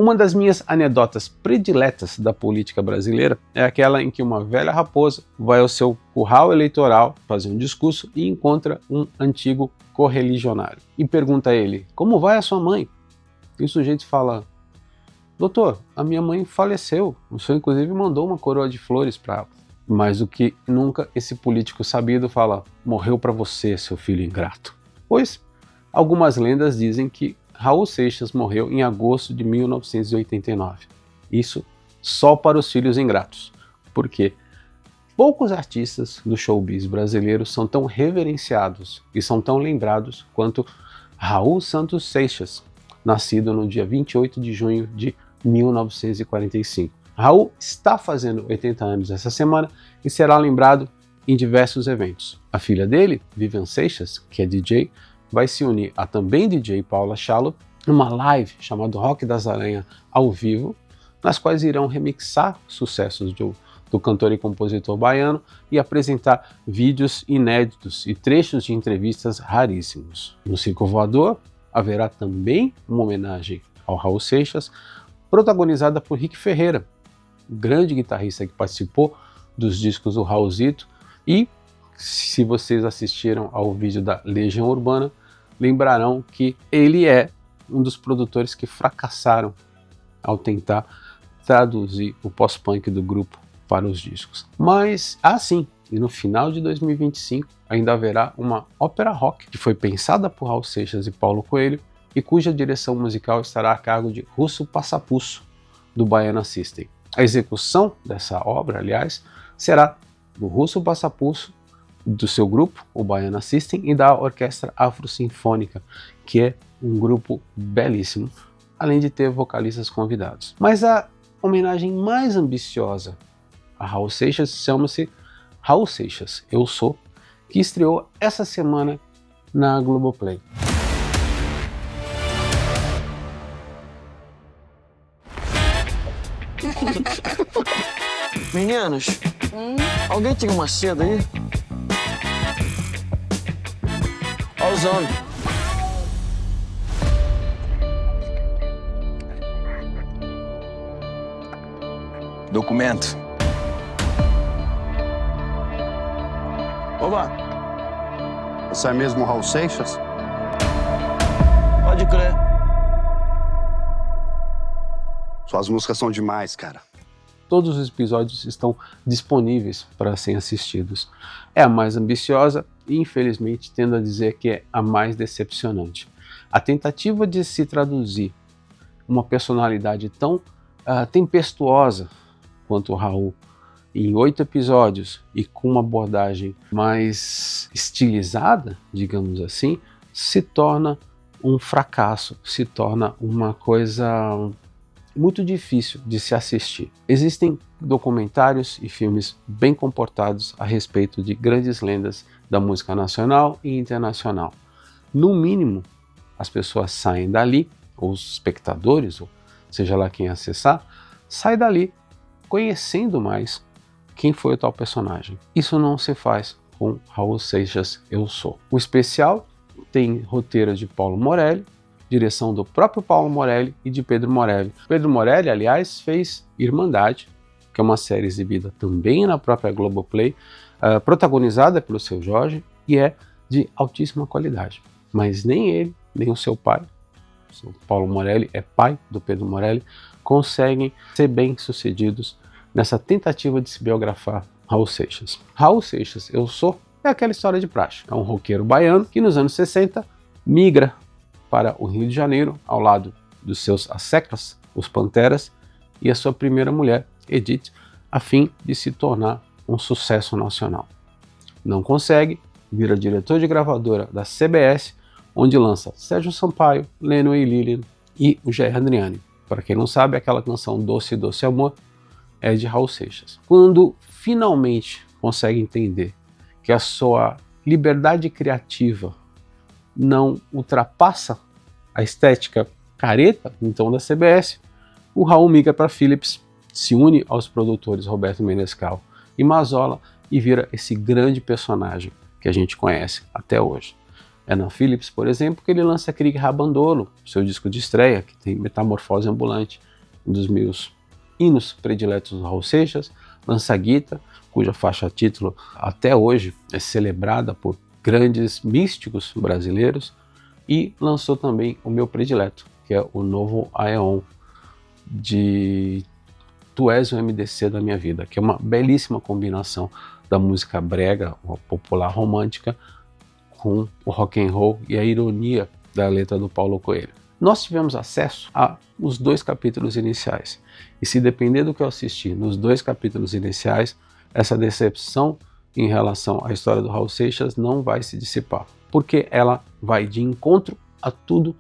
Uma das minhas anedotas prediletas da política brasileira é aquela em que uma velha raposa vai ao seu curral eleitoral fazer um discurso e encontra um antigo correligionário e pergunta a ele: como vai a sua mãe? E o sujeito fala: doutor, a minha mãe faleceu, o senhor inclusive mandou uma coroa de flores para ela. Mais do que nunca, esse político sabido fala: morreu para você, seu filho ingrato. Pois, algumas lendas dizem que Raul Seixas morreu em agosto de 1989. Isso só para os filhos ingratos, porque poucos artistas do showbiz brasileiro são tão reverenciados e são tão lembrados quanto Raul Santos Seixas, nascido no dia 28 de junho de 1945. Raul está fazendo 80 anos essa semana e será lembrado em diversos eventos. A filha dele, Vivian Seixas, que é DJ, vai se unir a também DJ Paula Shallow numa live chamada Rock das Aranhas ao vivo, nas quais irão remixar sucessos do cantor e compositor baiano e apresentar vídeos inéditos e trechos de entrevistas raríssimos. No Circo Voador haverá também uma homenagem ao Raul Seixas, protagonizada por Rick Ferreira, grande guitarrista que participou dos discos do Raulzito, e se vocês assistiram ao vídeo da Legião Urbana, lembrarão que ele é um dos produtores que fracassaram ao tentar traduzir o pós-punk do grupo para os discos. Mas, e no final de 2025 ainda haverá uma ópera rock que foi pensada por Raul Seixas e Paulo Coelho e cuja direção musical estará a cargo de Russo Passapusso, do Baiana System. A execução dessa obra, aliás, será do Russo Passapusso, do seu grupo, o Baiana System, e da Orquestra Afro-Sinfônica, que é um grupo belíssimo, além de ter vocalistas convidados. Mas a homenagem mais ambiciosa a Raul Seixas chama-se Raul Seixas, Eu Sou, que estreou essa semana na Globoplay. Meninos, alguém tira uma seda aí? Olha os homens. Documento. Oba, Você é mesmo o Raul Seixas? pode crer. Suas músicas são demais, cara. Todos os episódios estão disponíveis para serem assistidos. É a mais ambiciosa e, infelizmente, tendo a dizer que é a mais decepcionante. A tentativa de se traduzir uma personalidade tão tempestuosa quanto o Raul em 8 episódios e com uma abordagem mais estilizada, digamos assim, se torna um fracasso, se torna uma coisa muito difícil de se assistir. Existem documentários e filmes bem comportados a respeito de grandes lendas da música nacional e internacional. No mínimo, as pessoas saem dali, ou os espectadores, ou seja lá quem acessar, sai dali conhecendo mais quem foi o tal personagem. Isso não se faz com Raul Seixas Eu Sou. O especial tem roteiro de Paulo Morelli, direção do próprio Paulo Morelli e de Pedro Morelli. Pedro Morelli, aliás, fez Irmandade, que é uma série exibida também na própria Globoplay, protagonizada pelo Seu Jorge, e é de altíssima qualidade. Mas nem ele, nem o seu pai, o Paulo Morelli é pai do Pedro Morelli, conseguem ser bem-sucedidos nessa tentativa de se biografar Raul Seixas. Raul Seixas Eu Sou é aquela história de praxe. É um roqueiro baiano que nos anos 60 migra para o Rio de Janeiro, ao lado dos seus asseclas, os Panteras, e a sua primeira mulher, Edith, a fim de se tornar um sucesso nacional. Não consegue, vira diretor de gravadora da CBS, onde lança Sérgio Sampaio, Leno e Lilian e o Jair Adriani. Para quem não sabe, aquela canção Doce Doce Amor é de Raul Seixas. Quando finalmente consegue entender que a sua liberdade criativa não ultrapassa a estética careta, então, da CBS, o Raul migra para Philips, se une aos produtores Roberto Menescal e Mazola e vira esse grande personagem que a gente conhece até hoje. É na Philips, por exemplo, que ele lança Krieg Rabandolo, seu disco de estreia, que tem Metamorfose Ambulante, um dos meus hinos prediletos do Raul Seixas. Lança Gita, cuja faixa título até hoje é celebrada por grandes místicos brasileiros, e lançou também o meu predileto, que é o Novo Aeon, de Tu És o MDC da Minha Vida, que é uma belíssima combinação da música brega, popular romântica, com o rock and roll e a ironia da letra do Paulo Coelho. Nós tivemos acesso aos 2 capítulos iniciais, e se depender do que eu assistir nos 2 capítulos iniciais, essa decepção em relação à história do Raul Seixas não vai se dissipar, porque ela vai de encontro a tudo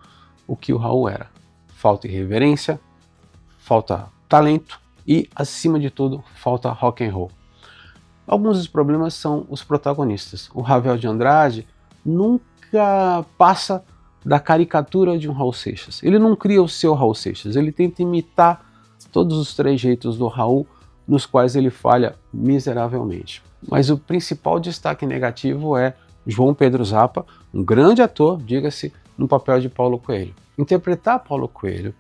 o que o Raul era. Falta irreverência, falta talento e, acima de tudo, falta rock and roll. Alguns dos problemas são os protagonistas. O Ravel de Andrade nunca passa da caricatura de um Raul Seixas. Ele não cria o seu Raul Seixas, ele tenta imitar todos os trejeitos do Raul, nos quais ele falha miseravelmente. Mas o principal destaque negativo é João Pedro Zappa, um grande ator, diga-se, no papel de Paulo Coelho. Interpretar Paulo Coelho,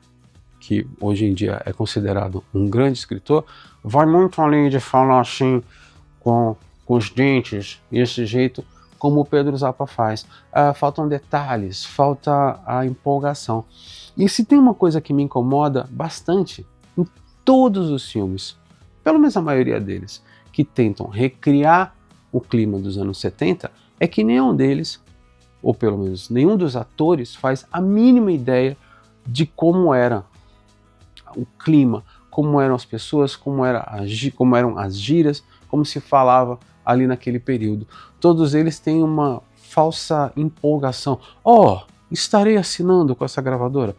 que hoje em dia é considerado um grande escritor, vai muito além de falar assim com os dentes, desse jeito, como o Pedro Zappa faz. Faltam detalhes, falta a empolgação. E se tem uma coisa que me incomoda bastante em todos os filmes, pelo menos a maioria deles, que tentam recriar o clima dos anos 70, é que nenhum deles, ou pelo menos nenhum dos atores, faz a mínima ideia de como era o clima, como eram as pessoas, como eram as gírias, como se falava ali naquele período. Todos eles têm uma falsa empolgação. Estarei assinando com essa gravadora.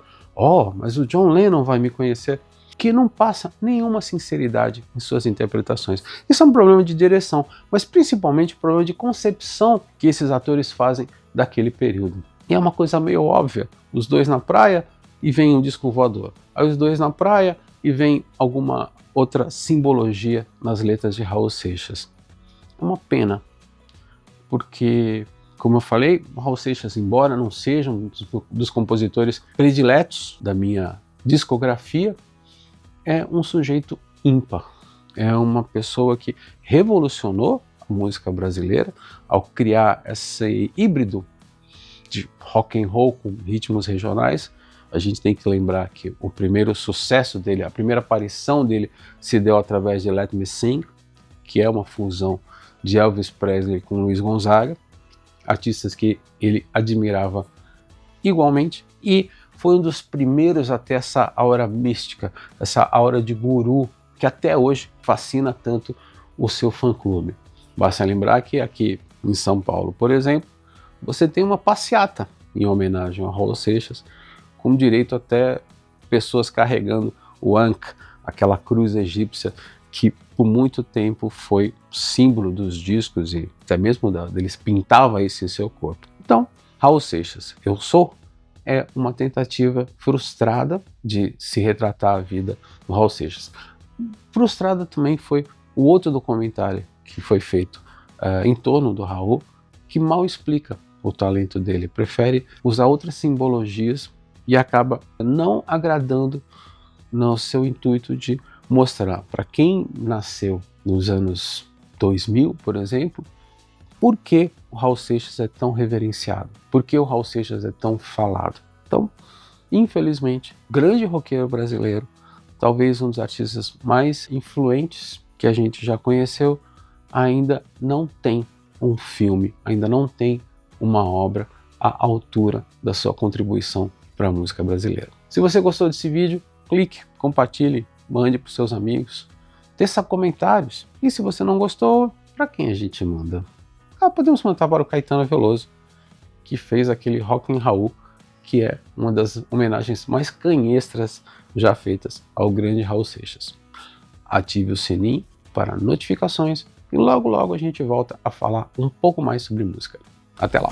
Mas o John Lennon vai me conhecer. Que não passa nenhuma sinceridade em suas interpretações. Isso é um problema de direção, mas principalmente um problema de concepção que esses atores fazem daquele período. E é uma coisa meio óbvia. Os 2 na praia e vem um disco voador. Aí os 2 na praia e vem alguma outra simbologia nas letras de Raul Seixas. É uma pena, porque, como eu falei, o Raul Seixas, embora não seja um dos compositores prediletos da minha discografia, é um sujeito ímpar. É uma pessoa que revolucionou a música brasileira ao criar esse híbrido de rock and roll com ritmos regionais. A gente tem que lembrar que o primeiro sucesso dele, a primeira aparição dele, se deu através de Let Me Sing, que é uma fusão de Elvis Presley com Luiz Gonzaga, artistas que ele admirava igualmente, e foi um dos primeiros a ter essa aura mística, essa aura de guru, que até hoje fascina tanto o seu fã-clube. Basta lembrar que aqui em São Paulo, por exemplo, você tem uma passeata em homenagem a Raul Seixas, com direito até pessoas carregando o Ankh, aquela cruz egípcia que por muito tempo foi símbolo dos discos e até mesmo deles pintava isso em seu corpo. Então, Raul Seixas, Eu Sou, é uma tentativa frustrada de se retratar a vida do Raul Seixas. Frustrada também foi o outro documentário que foi feito em torno do Raul, que mal explica o talento dele, prefere usar outras simbologias e acaba não agradando no seu intuito de mostrar para quem nasceu nos anos 2000, por exemplo, por que o Raul Seixas é tão reverenciado, por que o Raul Seixas é tão falado. Então, infelizmente, grande roqueiro brasileiro, talvez um dos artistas mais influentes que a gente já conheceu, ainda não tem um filme, ainda não tem uma obra à altura da sua contribuição para a música brasileira. Se você gostou desse vídeo, clique, compartilhe, mande para os seus amigos, teça comentários. E se você não gostou, para quem a gente manda? Podemos mandar para o Caetano Veloso, que fez aquele Rock and Raul, que é uma das homenagens mais canhestras já feitas ao grande Raul Seixas. Ative o sininho para notificações e logo logo a gente volta a falar um pouco mais sobre música. Até lá!